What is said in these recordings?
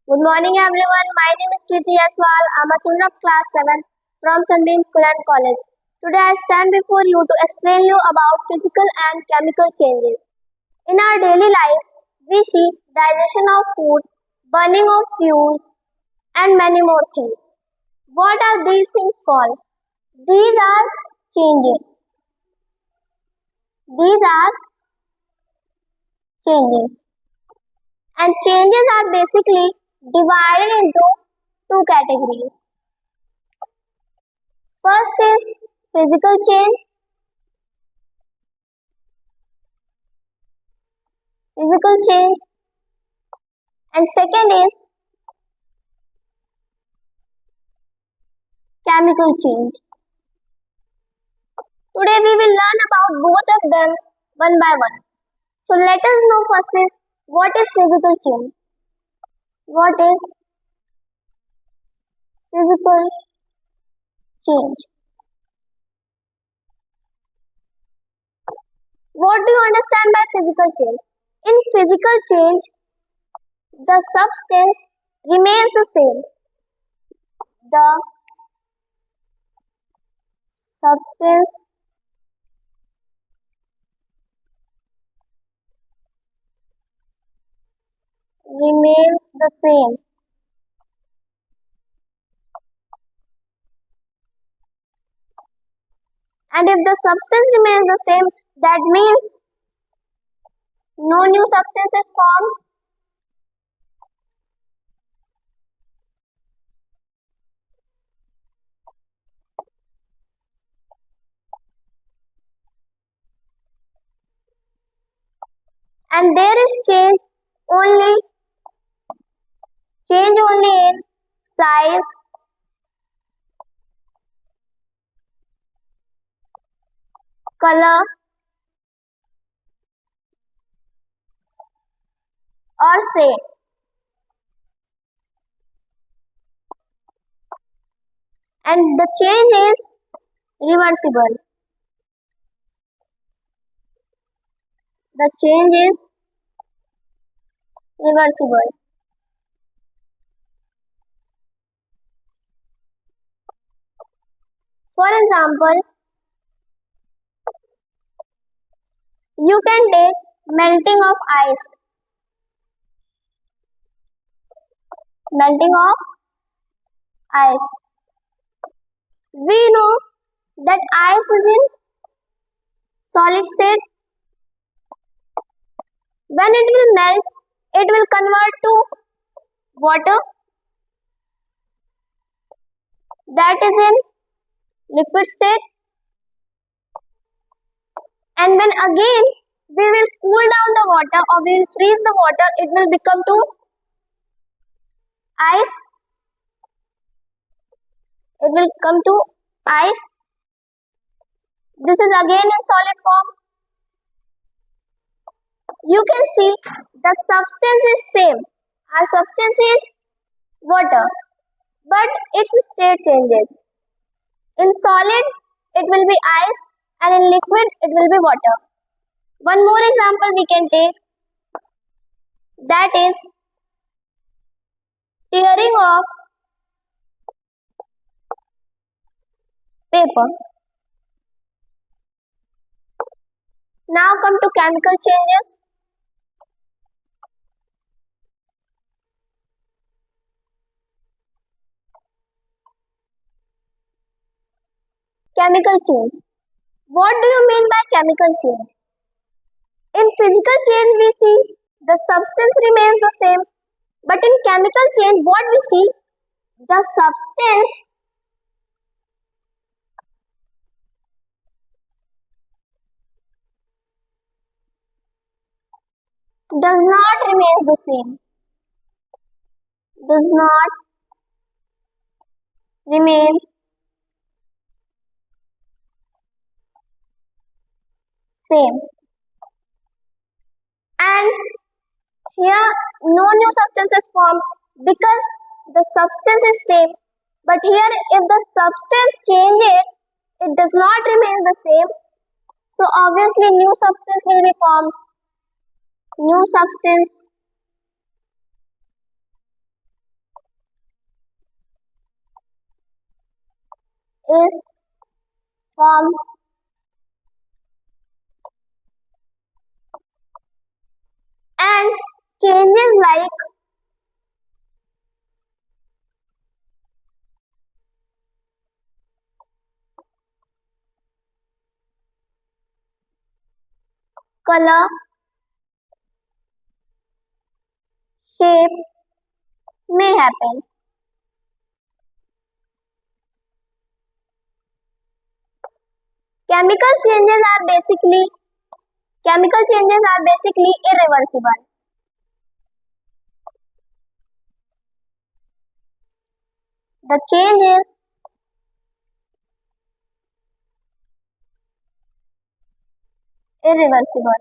Good morning everyone. My name is Kirti Aswal. I'm a student of class 7 from Sunbeam School and College. Today I stand before you to explain you about physical and chemical changes. In our daily life, we see digestion of food, burning of fuels, and many more things. What are these things called? These are changes. These are changes. And changes are basically divided into two categories. First is physical change. Physical change. And second is chemical change. Today we will learn about both of them one by one. So let us know first is what is physical change. What is physical change? What do you understand by physical change? In physical change, the substance remains the same. The substance remains the same. And if the substance remains the same, that means no new substance is formed. And there is change only in size, color, or shape. And the change is reversible. The change is reversible. For example, you can take melting of ice. Melting of ice. We know that ice is in solid state. When it will melt, it will convert to water that is in liquid state. And when again we will cool down the water or we will freeze the water, it will become to ice. It will come to ice. This is again in solid form. You can see the substance is same. Our substance is water, but its state changes. In solid, it will be ice, and in liquid, it will be water. One more example we can take, that is tearing of paper. Now come to chemical changes. Chemical change. What do you mean by chemical change? In physical change, we see the substance remains the same. But in chemical change, what we see? The substance does not remain the same. Does not remains same. And here no new substance is formed because the substance is same. But here if the substance changes, it does not remain the same. So obviously new substance will be formed. New substance is formed and changes like color, shape may happen. Chemical changes are basically irreversible. The change is irreversible.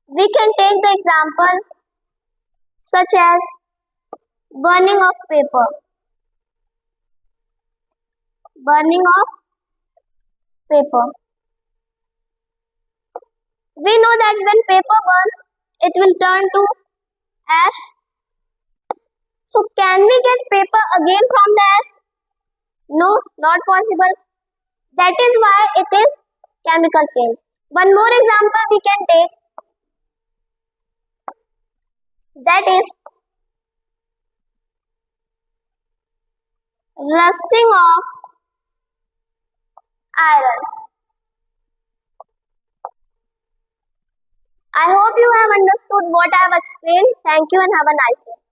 We can take the example such as burning of paper. Burning of paper. We know that when paper burns, it will turn to ash. So can we get paper again from the ash? No, not possible. That is why it is chemical change. One more example we can take, that is rusting of iron. I hope you have understood what I have explained. Thank you and have a nice day.